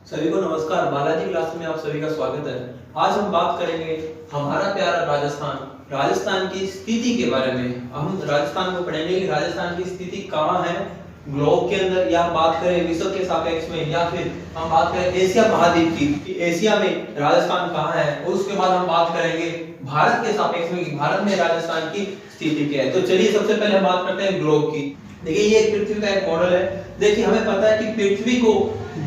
सभी को नमस्कार। बालाजी क्लास में आप सभी का स्वागत है। आज हम बात करेंगे हमारा प्यारा राजस्थान की स्थिति के बारे में। हम राजस्थान को पढ़ेंगे कि राजस्थान की स्थिति कहाँ है ग्लोब के अंदर, या बात करें विश्व के सापेक्ष में, या फिर हम बात करें एशिया महाद्वीप की कि एशिया में राजस्थान कहाँ है। और उसके बाद हम बात करेंगे भारत के सापेक्ष में कि भारत में राजस्थान की स्थिति क्या है। तो चलिए सबसे पहले हम बात करते हैं ग्लोब की। देखिए ये पृथ्वी का एक मॉडल है। देखिए हमें पता है कि पृथ्वी को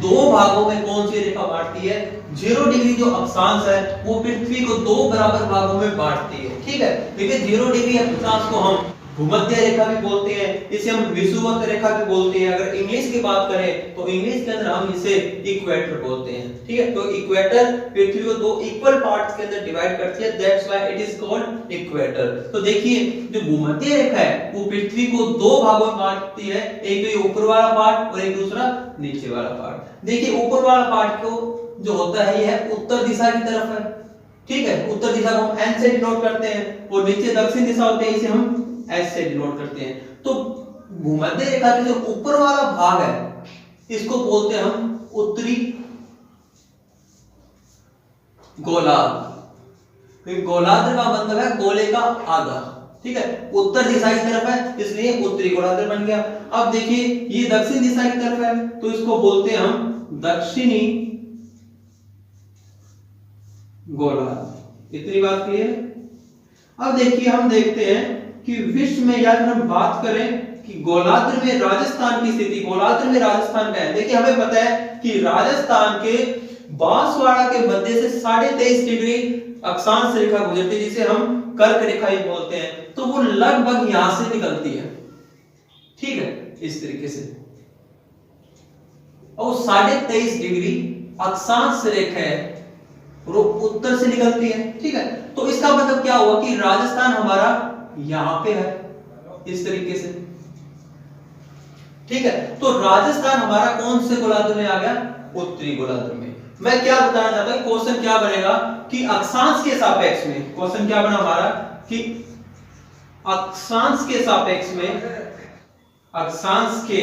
दो भागों में कौन सी रेखा बांटती है। 0 डिग्री जो अक्षांश है वो पृथ्वी को दो बराबर भागों में बांटती है। ठीक है, देखिए 0 डिग्री अक्षांश को हम भूमध्य रेखा भी बोलते हैं, इसे हम विषुवत रेखा भी बोलते हैं। अगर इंग्लिश की बात करें तो इंग्लिश के अंदर हम इसे इक्वेटर बोलते हैं। ठीक है, तो इक्वेटर पृथ्वी को दो इक्वल पार्ट्स के अंदर डिवाइड करती है, that's why it is called equator. तो देखिए जो भूमध्य रेखा है वो पृथ्वी को दो भागों में बांटती है, एक तो ये ऊपर वाला पार्ट और एक दूसरा नीचे वाला पार्ट। देखिए ऊपर वाला पार्ट को जो होता है यह उत्तर दिशा की तरफ है। ठीक है, उत्तर दिशा को हम एन से डिनोट करते हैं, और नीचे दक्षिण दिशा होती है, इसे हम एस से डिनोट करते हैं। तो भूमध्य रेखा का जो ऊपर वाला भाग है इसको बोलते हैं हम उत्तरी गोलार्ध। गोलार्ध का मतलब है गोले का आधा। ठीक है, उत्तर दिशा की तरफ है इसलिए उत्तरी गोलार्ध बन गया। अब देखिए ये दक्षिण दिशा की तरफ है तो इसको बोलते हैं हम दक्षिणी गोलार्ध। इतनी बात क्लियर। अब देखिए हम देखते हैं कि विश्व में, या हम बात करें कि गोलार्ध में राजस्थान की स्थिति, गोलार्ध में राजस्थान का है। देखिए हमें पता है कि राजस्थान के बांसवाड़ा के मध्य से 23.5 डिग्री अक्षांश रेखा गुजरती है, जिसे हम कर्क रेखा ही बोलते हैं। तो वो लगभग यहां से निकलती है। ठीक है, इस तरीके से, और 23.5 डिग्री अक्षांश रेखा है और वो उत्तर से निकलती है। ठीक है, तो इसका मतलब क्या हुआ कि राजस्थान हमारा यहां पे है इस तरीके से। ठीक है, तो राजस्थान हमारा कौन से गोलार्ध में आ गया? उत्तरी गोलार्ध में। मैं क्या बताना चाहता हूं, क्वेश्चन क्या बनेगा कि अक्षांश के सापेक्ष में, क्वेश्चन क्या बना हमारा कि अक्षांश के सापेक्ष में, अक्षांश के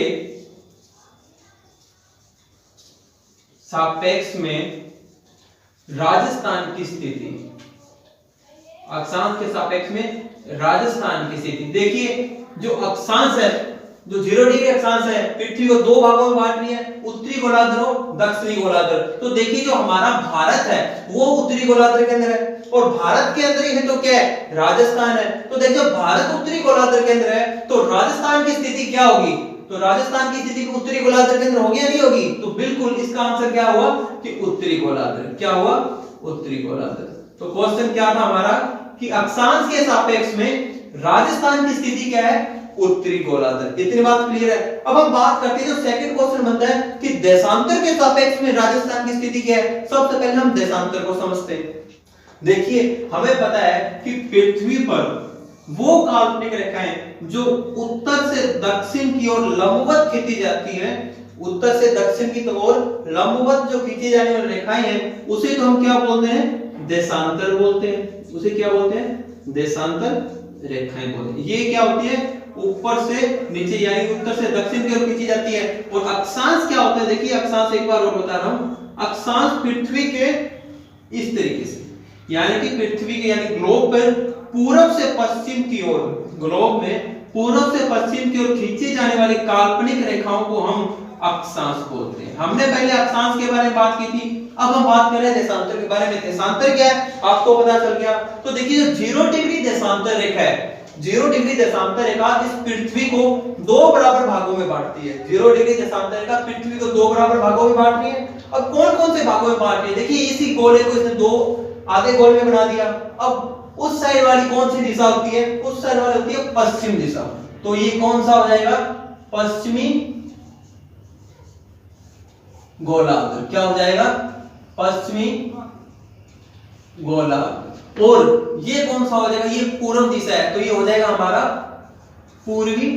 सापेक्ष में राजस्थान की स्थिति, अक्षांश के सापेक्ष में राजस्थान की स्थिति। देखिए जो अक्षांश है, जो 0 डिग्री अक्षांश है, पृथ्वी को दो भागों में बांट रही है, उत्तरी गोलार्ध और दक्षिणी गोलार्ध। तो देखिए जो हमारा भारत है वो उत्तरी गोलार्ध के अंदर है, और भारत के अंदर ही है तो क्या है? राजस्थान है। तो देखिए भारत उत्तरी गोलार्ध के अंदर है तो राजस्थान की स्थिति क्या होगी? तो राजस्थान की स्थिति उत्तरी गोलार्ध के अंदर होगी या नहीं होगी? तो बिल्कुल इसका आंसर क्या हुआ कि उत्तरी गोलार्ध। क्या हुआ? उत्तरी गोलार्ध। तो क्वेश्चन क्या था हमारा कि अक्षांश के सापेक्ष में राजस्थान की स्थिति क्या है? उत्तरी गोलार्ध। इतनी बात क्लियर है। अब हम बात करते हैं, जो सेकंड क्वेश्चन बनता है कि देशांतर के सापेक्ष में राजस्थान की स्थिति क्या है। सबसे पहले हम देशांतर को समझते हैं। देखिए हमें पता है कि पृथ्वी पर वो काल्पनिक रेखाएं जो उत्तर से दक्षिण की ओर लंबवत खींची जाती हैं, उत्तर से दक्षिण की ओर लंबवत जो खींची जाने वाली रेखाएं हैं, उसे तो हम क्या बोलते हैं? देशांतर बोलते हैं। उसे क्या बोलते हैं? देशांतर रेखाएं बोलते हैं। ये क्या होती है? ऊपर से नीचे, यानी उत्तर से दक्षिण की ओर खींची जाती है। और अक्षांश क्या होता है? देखिए अक्षांश एक बार और बता रहा हूं। अक्षांश पृथ्वी के इस तरीके से, यानी कि पृथ्वी के, यानी ग्लोब पर पूरब से पश्चिम की ओर, ग्लोब में पूरब से पश्चिम की ओर खींची जाने वाली काल्पनिक रेखाओं को हम अक्षांश बोलते हैं। हमने पहले अक्षांश के बारे में बात की थी, अब हम बात कर रहे हैं देशांतर के बारे में। देशांतर क्या है आपको पता चल गया। तो देखिए जो 0 डिग्री देशांतर रेखा है, 0 डिग्री देशांतर रेखा इस पृथ्वी को दो बराबर भागों में बांटती है। 0 डिग्री देशांतर रेखा पृथ्वी को दो बराबर भागों में बांट रही है। अब कौन कौन से भागों में बांट रही है? देखिए इसी गोले को इसने दो आधे गोले में बना दिया। अब उस साइड वाली कौन सी दिशा होती है? उस साइड वाली होती है पश्चिम दिशा। तो ये कौन सा हो जाएगा? पश्चिमी गोलार्ध। क्या हो जाएगा? पश्चिमी गोलार्ध। और ये कौन सा हो जाएगा? ये पूर्व दिशा है तो ये हो जाएगा हमारा पूर्वी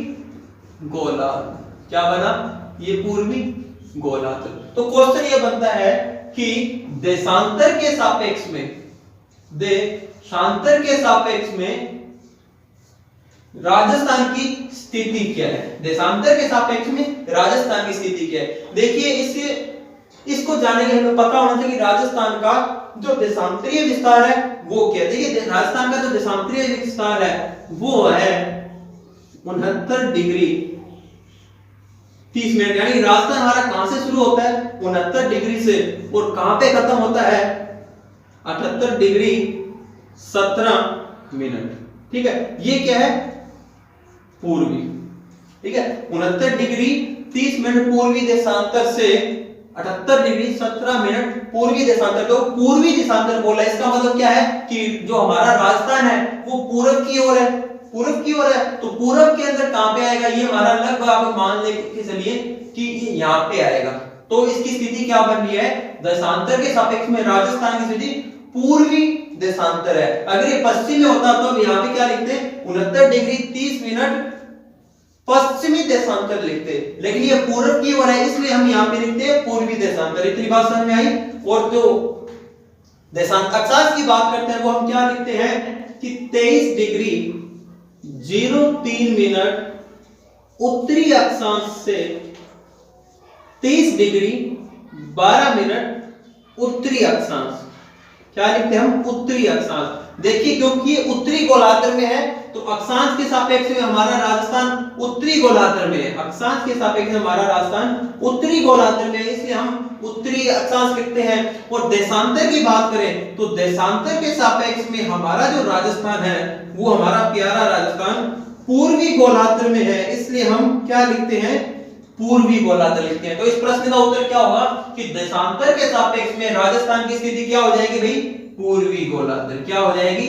गोलार्ध। क्या बना? ये पूर्वी गोलार्ध। तो क्वेश्चन ये बनता है कि देशांतर के सापेक्ष में, देशांतर के सापेक्ष में राजस्थान की स्थिति क्या है? देशांतर के सापेक्ष में राजस्थान की स्थिति क्या है? देखिए इस इसको जानने के लिए हमें पता होना चाहिए कि राजस्थान का जो देशांतरीय विस्तार है वो क्या। देखिए राजस्थान का जो देशांतरीय विस्तार है वो है 69 डिग्री 30 मिनट, यानी राजस्थान हमारा कहां से शुरू होता है 69 डिग्री से और कहां पे खत्म होता है 78 डिग्री 17 मिनट। ठीक है, ये क्या है पूर्वी। ठीक है, 69 डिग्री 30 मिनट पूर्वी देशांतर से 78 डिग्री 17 मिनट पूर्वी देशांतर, तो पूर्वी देशांतर बोला। इसका मतलब क्या है कि जो हमारा राजस्थान है वो पूरब की ओर है, पूरब की ओर है। तो पूरब के अंदर कहां पे आएगा, ये हमारा लगभग आप मान लेके चलिए कि ये यहां पे आएगा। तो इसकी स्थिति क्या बन रही है, देशांतर के सापेक्ष में राजस्थान की स्थिति पूर्वी देशांतर है। अगर ये पश्चिम में होता तो हम यहां पे क्या लिखते 69 डिग्री 30 मिनट पश्चिमी देशांतर लिखते, लेकिन ये पूर्व की ओर है इसलिए हम यहां पे लिखते हैं पूर्वी देशांतर। इतनी बात समझ में आई। और जो देशांतर अक्षांश की बात करते हैं वो हम क्या लिखते हैं कि 23 डिग्री 03 मिनट उत्तरी अक्षांश से 23 डिग्री 12 मिनट उत्तरी अक्षांश, क्या लिखते हैं हम उत्तरी अक्षांश। देखिए क्योंकि ये उत्तरी गोलार्ध में है तो अक्षांश के सापेक्ष में हमारा राजस्थान उत्तरी गोलार्ध में है, अक्षांश के सापेक्ष में हमारा राजस्थान उत्तरी गोलार्ध में है, इसलिए हम उत्तरी अक्षांश लिखते हैं। और देशांतर की बात करें तो देशांतर के सापेक्ष में हमारा जो राजस्थान है वो हमारा प्यारा राजस्थान पूर्वी गोलार्ध में है, इसलिए हम क्या लिखते हैं पूर्वी गोलार्ध लिखते हैं। तो इस प्रश्न का उत्तर क्या होगा कि देशांतर के सापेक्ष में राजस्थान की स्थिति क्या हो जाएगी भाई पूर्वी गोलार्ध, क्या हो जाएगी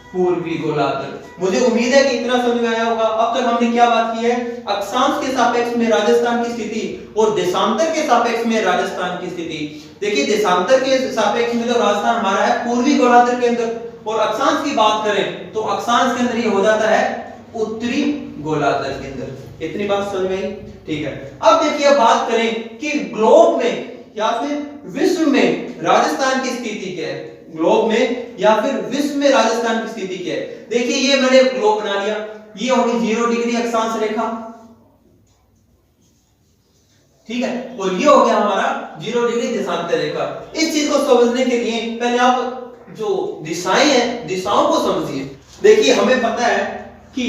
पूर्वी गोलार्ध। मुझे उम्मीद है कि इतना समझ में आया होगा। अब तक हमने क्या बात की है, अक्षांश के सापेक्ष में राजस्थान की स्थिति और देशांतर के सापेक्ष में राजस्थान की स्थिति। देखिए देशांतर के सापेक्ष में तो राजस्थान हमारा है पूर्वी गोलार्ध के अंदर, और अक्षांश की बात करें तो अक्षांश के अंदर ये हो जाता है उत्तरी गोलार्ध के अंदर। इतनी बात समझ में आई, ठीक है। अब देखिए बात करें कि ग्लोब में या फिर विश्व में राजस्थान की स्थिति क्या है, ग्लोब में या फिर विश्व में राजस्थान की स्थिति क्या है। देखिए ये मैंने ग्लोब बना लिया, ये होगी 0 डिग्री अक्षांश रेखा, ठीक है, और ये हो गया हमारा 0 डिग्री देशांतर रेखा। इस चीज को समझने के लिए पहले आप जो दिशाएं हैं दिशाओं को समझिए। देखिए हमें पता है कि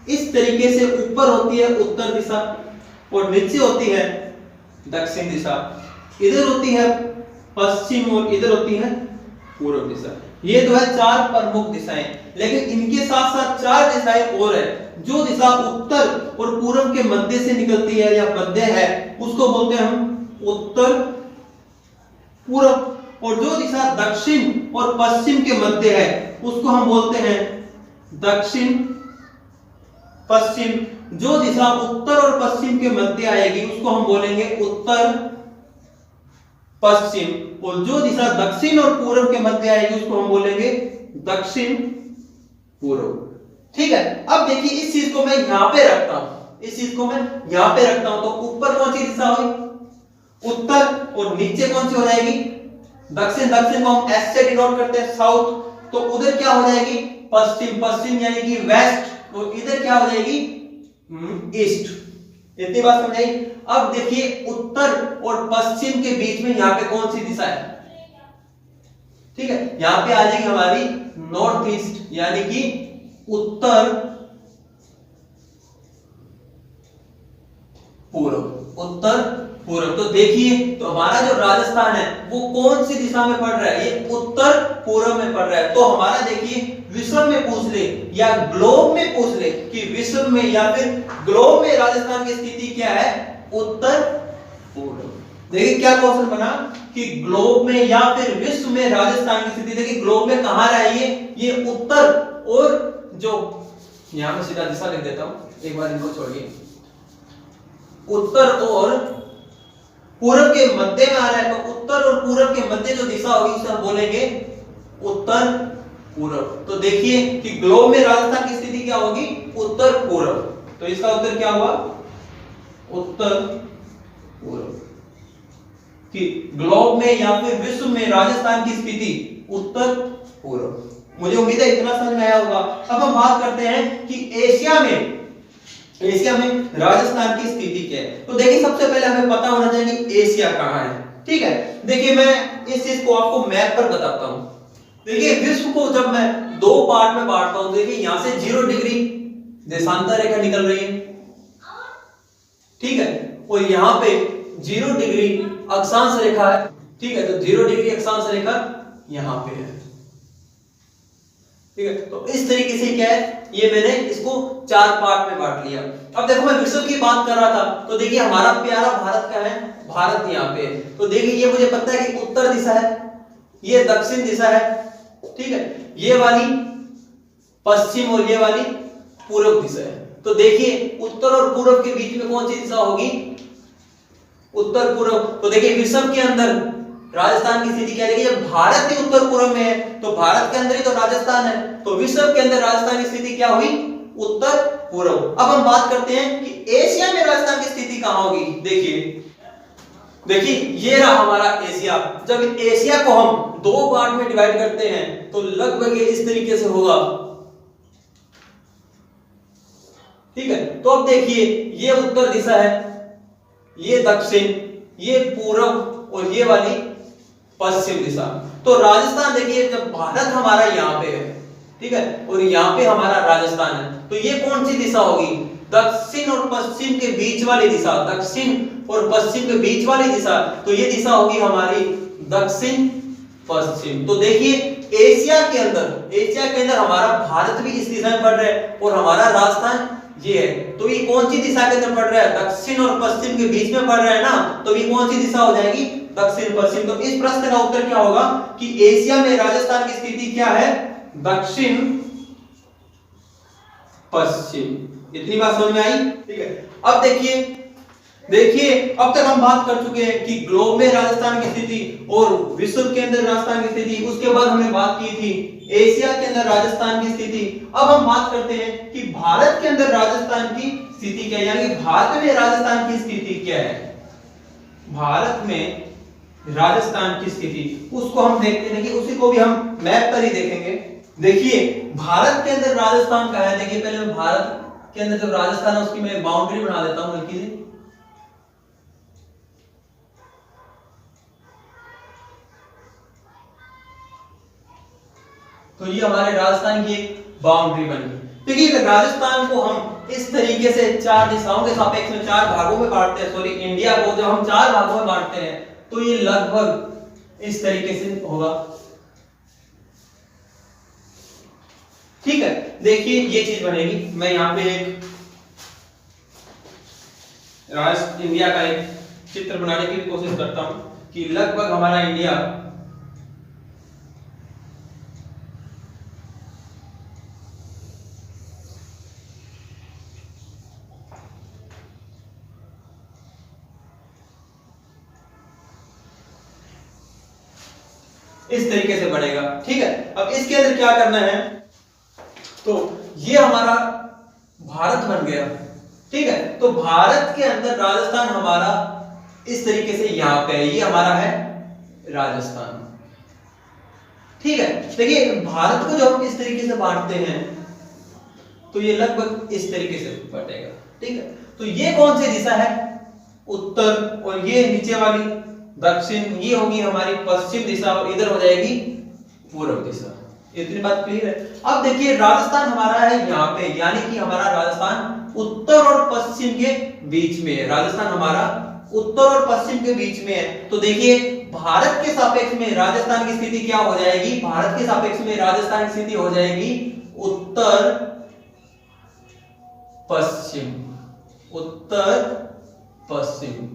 इस तरीके से ऊपर होती है उत्तर दिशा और नीचे होती है दक्षिण दिशा, इधर होती है पश्चिम और इधर होती है पूर्व दिशा। ये तो है 4 प्रमुख दिशाएं, लेकिन इनके साथ साथ 4 दिशाएं और है। जो दिशा उत्तर और पूर्व के मध्य से निकलती है या मध्य है उसको बोलते हैं हम उत्तर पूर्व, और जो दिशा दक्षिण और पश्चिम के मध्य है उसको हम बोलते हैं दक्षिण पश्चिम। जो दिशा उत्तर और पश्चिम के मध्य आएगी उसको हम बोलेंगे उत्तर पश्चिम, और जो दिशा दक्षिण और पूर्व के मध्य आएगी उसको हम बोलेंगे दक्षिण पूर्व, ठीक है। अब देखिए इस चीज को मैं यहां पे रखता हूं, इस चीज को मैं यहां पे रखता हूं, तो ऊपर कौन सी दिशा होगी उत्तर, और नीचे कौन सी हो जाएगी दक्षिण। दक्षिण को हम एस से डिनोट करते हैं साउथ, तो उधर क्या हो जाएगी पश्चिम, पश्चिम यानी कि वेस्ट, तो इधर क्या हो जाएगी ईस्ट। इतनी बात समझ आई। अब देखिए उत्तर और पश्चिम के बीच में यहां पे कौन सी दिशा है, ठीक है, यहां पे आ जाएगी हमारी नॉर्थ ईस्ट यानी कि उत्तर पूर्व, उत्तर पूर्व। तो देखिए तो हमारा जो राजस्थान है वो कौन सी दिशा में पड़ रहा है, ये उत्तर पूर्व में पड़ रहा है। तो हमारा देखिए विश्व में पूछ ले या ग्लोब में पूछ ले कि विश्व में या फिर ग्लोब में राजस्थान की स्थिति क्या है उत्तर पूर्व। देखिए क्या क्वेश्चन बना कि ग्लोब में या फिर विश्व में राजस्थान की स्थिति। देखिए ग्लोब में कहां रहा है ये उत्तर, और जो यहां पे सीधा दिशा लिख देता हूं, एक बार इनको छोड़िए, उत्तर और पूर्व के मध्य में आ रहा है, तो उत्तर और पूर्व के मध्य जो दिशा होगी उसे हम बोलेंगे उत्तर पूर्व। तो देखिए कि ग्लोब में राजस्थान की स्थिति क्या होगी उत्तर पूर्व, तो इसका उत्तर क्या हुआ उत्तर पूर्व। कि ग्लोब में या फिर विश्व में राजस्थान की स्थिति उत्तर पूर्व। मुझे उम्मीद है इतना समझ में आया होगा। अब हम बात करते हैं कि एशिया में राजस्थान की स्थिति क्या है। तो देखिए सबसे पहले हमें पता होना चाहिए कि एशिया कहां है। ठीक है, देखिए मैं इस चीज को आपको मैप पर बताता हूं। देखिए विश्व को जब मैं दो पार्ट में बांटता हूं, देखिए यहां से 0 डिग्री देशांतर रेखा निकल रही है, ठीक है, और यहां पे 0 डिग्री अक्षांश रेखा है, ठीक है, तो 0 डिग्री अक्षांश रेखा यहां पे है, ठीक है। तो इस तरीके से क्या है, ये मैंने इसको 4 पार्ट में बांट लिया। अब देखो मैं विश्व की बात कर रहा था, तो देखिए हमारा प्यारा भारत का है, भारत यहाँ पे, तो देखिए ये मुझे पता है कि उत्तर दिशा है, ये दक्षिण दिशा है, ठीक है, ये वाली पश्चिम और ये वाली पूर्व दिशा है। तो देखिए उत्तर और पूर्व के बीच में कौन सी दिशा होगी, उत्तर पूर्व। तो देखिए विश्व के अंदर राजस्थान की स्थिति क्या है, जब भारत के उत्तर पूर्व में है तो भारत के अंदर ही तो राजस्थान है, तो विश्व के अंदर राजस्थान की स्थिति क्या हुई, उत्तर पूर्व। अब हम बात करते हैं कि एशिया में राजस्थान की स्थिति कहां होगी। देखिए ये रहा हमारा एशिया। जब एशिया को हम 2 पार्ट में डिवाइड करते हैं तो लगभग ये इस तरीके से होगा, ठीक है। तो अब देखिए ये उत्तर दिशा है, ये दक्षिण, ये पूर्व और ये वाली पश्चिम दिशा। तो राजस्थान देखिए जब भारत हमारा यहाँ पे है, ठीक है, और यहाँ पे हमारा राजस्थान है, तो ये कौन सी दिशा होगी, दक्षिण और पश्चिम के बीच वाली दिशा, दक्षिण और पश्चिम के बीच वाली दिशा, तो ये दिशा होगी हमारी दक्षिण पश्चिम। तो देखिए एशिया के अंदर हमारा भारत भी इस दिशा में पड़ रहा है और हमारा राजस्थान ये है, तो ये कौन सी दिशा के अंदर पड़ रहा है, दक्षिण और पश्चिम के बीच में पड़ रहा है ना, तो ये कौन सी दिशा हो जाएगी, दक्षिण पश्चिम। तो इस प्रश्न का उत्तर क्या होगा कि एशिया में राजस्थान की स्थिति क्या है, दक्षिण पश्चिम। इतनी बात समझ में आई, ठीक है। अब देखिए अब तक हम बात कर चुके हैं कि ग्लोब में राजस्थान की स्थिति और विश्व के अंदर राजस्थान की स्थिति, उसके बाद हमने बात की थी एशिया के अंदर राजस्थान की स्थिति। अब हम बात करते हैं कि भारत के अंदर राजस्थान की स्थिति क्या है, यानी भारत में राजस्थान की स्थिति क्या है, भारत में राजस्थान की स्थिति, उसको हम देखते हैं कि उसी को भी हम मैप पर ही देखेंगे। देखिए भारत के अंदर राजस्थान का है, देखिए पहले मैं भारत के अंदर जो राजस्थान है उसकी मैं बाउंड्री बना देता हूं हल्की सी। तो ये हमारे राजस्थान की एक बाउंड्री बनी। देखिए राजस्थान को हम इस तरीके से 4 दिशाओं के सापेक्ष में 4 भागों में बांटते हैं, सॉरी इंडिया को जब हम 4 भागों में बांटते हैं तो ये लगभग इस तरीके से होगा, ठीक है। देखिए ये चीज बनेगी, मैं यहां पे एक इंडिया का एक चित्र बनाने की कोशिश करता हूं कि लगभग हमारा इंडिया इस तरीके से बढ़ेगा, ठीक है। अब इसके अंदर क्या करना है, तो ये हमारा भारत बन गया, ठीक है। तो भारत के अंदर राजस्थान हमारा इस तरीके से यहां पे है, ये हमारा है राजस्थान, ठीक है। देखिए भारत को जब हम इस तरीके से बांटते हैं तो ये लगभग इस तरीके से बटेगा, ठीक है। तो ये कौन सी दिशा है, उत्तर, और ये नीचे वाली दक्षिण, ये होगी हमारी पश्चिम दिशा और इधर हो जाएगी पूर्व दिशा। इतनी बात क्लियर है। अब देखिए राजस्थान हमारा है यहाँ पे, यानी कि हमारा राजस्थान उत्तर और पश्चिम के बीच में है, राजस्थान हमारा उत्तर और पश्चिम के बीच में है। तो देखिए भारत के सापेक्ष में राजस्थान की स्थिति क्या हो जाएगी, भारत के सापेक्ष में राजस्थान की स्थिति हो जाएगी उत्तर पश्चिम, उत्तर पश्चिम।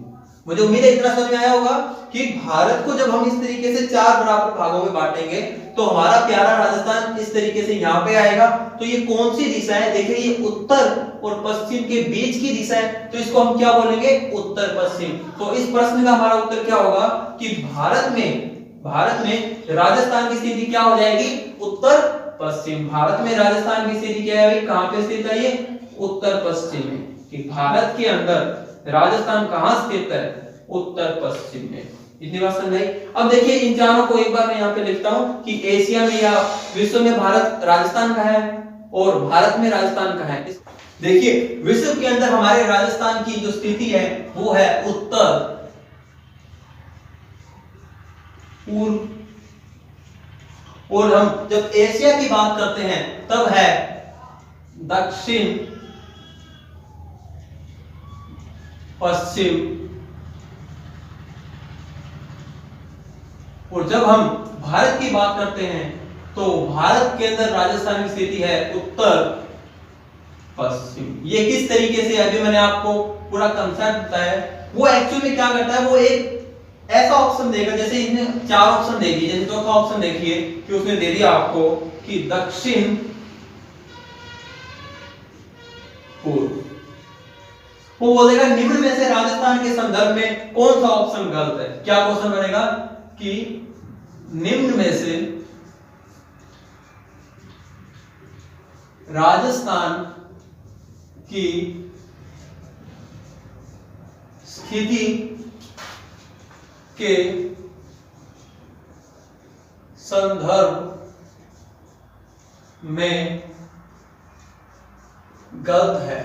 मुझे उम्मीद है इतना समझ में आया होगा कि भारत को जब हम इस तरीके से 4 बराबर भागों में बांटेंगे तो हमारा प्यारा राजस्थान इस तरीके से यहाँ पे आएगा। तो ये कौन सी दिशा है, देखिए ये उत्तर और पश्चिम के बीच की दिशा है, तो इसको हम क्या बोलेंगे, उत्तर पश्चिम। तो इस प्रश्न का हमारा उत्तर क्या होगा कि भारत में राजस्थान की स्थिति क्या हो जाएगी, उत्तर पश्चिम। भारत में राजस्थान की स्थिति क्या है भाई, कहां पे स्थित है, ये उत्तर पश्चिम में, कि भारत के अंदर राजस्थान कहां स्थित है, उत्तर पश्चिम में। इतनी बात समझ आई। अब देखिए इन चारों को एक बार मैं यहाँ पे लिखता हूं कि एशिया में या विश्व में भारत राजस्थान का है और भारत में राजस्थान का है। देखिए विश्व के अंदर हमारे राजस्थान की जो स्थिति है वो है उत्तर पूर्व, और हम जब एशिया की बात करते हैं तब है दक्षिण पश्चिम, और जब हम भारत की बात करते हैं तो भारत के अंदर राजस्थान की स्थिति है उत्तर पश्चिम। ये किस तरीके से, अभी मैंने आपको पूरा कंसेप्ट बताया। वो एक्चुअली क्या करता है, वो एक ऐसा ऑप्शन देगा, जैसे इसने 4 ऑप्शन दे दिए, जैसे चौथा ऑप्शन देखिए कि उसने दे दिया आपको कि दक्षिण पूर्व, वो बोलेगा निम्न में से राजस्थान के संदर्भ में कौन सा ऑप्शन गलत है। क्या क्वेश्चन बनेगा कि निम्न में से राजस्थान की स्थिति के संदर्भ में गलत है।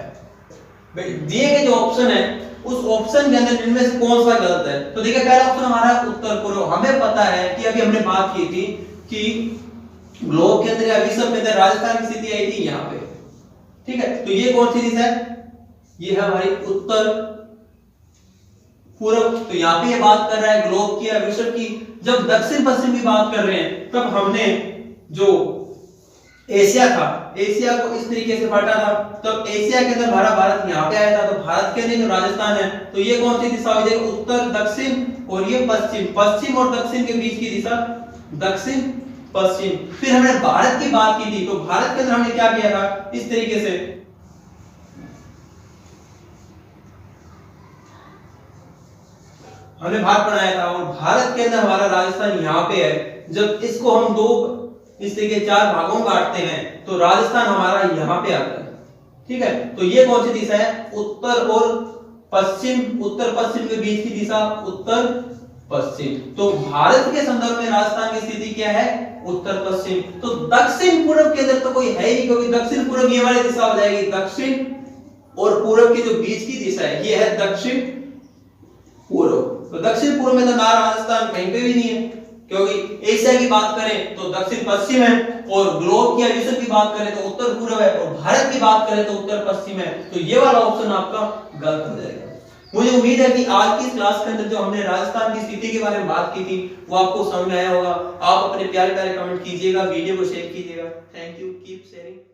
दिए गए जो ऑप्शन है उस ऑप्शन के अंदर इनमें से कौन सा गलत है। तो देखिए पहला ऑप्शन हमारा उत्तर पूर्व। हमें पता है कि अभी हमने बात की थी कि ग्लोब के अंदर या विश्व के अंदर राजस्थान की स्थिति आई थी यहाँ पे, ठीक है। तो ये कौन सी दिशा है, ये है हमारी उत्तर पूर्व। तो यहाँ पे ये बात कर रहा है ग्लोब की या विश्व की। जब दक्षिण पश्चिम की बात कर रहे हैं तब हमने जो एशिया था, एशिया को इस तरीके से बांटा था। तब एशिया के अंदर हमारा भारत यहाँ पे आया था, तो भारत के अंदर जो राजस्थान है तो ये कौन सी दिशा हो जाएगी, उत्तर दक्षिण, और ये पश्चिम। पश्चिम और दक्षिण के बीच की दिशा दक्षिण पश्चिम। फिर हमने भारत की बात की थी, तो भारत के अंदर हमने क्या किया था, इस तरीके से हमने भाग बनाया था, और भारत के अंदर हमारा राजस्थान यहाँ पे है। जब इसको हम दो इस तरीके 4 भागों में बांटते हैं तो राजस्थान हमारा यहाँ पे आता है, ठीक है। तो ये कौन सी दिशा है, उत्तर और पश्चिम, उत्तर पश्चिम के बीच की दिशा उत्तर पश्चिम। तो भारत के संदर्भ में राजस्थान की स्थिति क्या है, उत्तर पश्चिम। तो दक्षिण पूर्व के अंदर तो कोई है ही नहीं, क्योंकि दक्षिण पूर्व ये वाली दिशा हो जाएगी दक्षिण, और पूर्व के जो बीच की दिशा है ये है दक्षिण पूर्व। तो दक्षिण पूर्व में तो ना राजस्थान कहीं पे भी नहीं है, क्योंकि एशिया की बात करें तो दक्षिण पश्चिम है, और ग्लोब की या विश्व की बात करें तो उत्तर पूर्व है, और भारत की बात करें तो उत्तर पश्चिम है। तो ये वाला ऑप्शन आपका गलत हो जाएगा। मुझे उम्मीद है कि आज की इस क्लास के अंदर जो हमने राजस्थान की स्थिति के बारे में बात की थी वो आपको समझ में आया होगा। आप अपने प्यारे प्यारे कमेंट कीजिएगा, वीडियो को शेयर कीजिएगा। Thank you, keep sharing.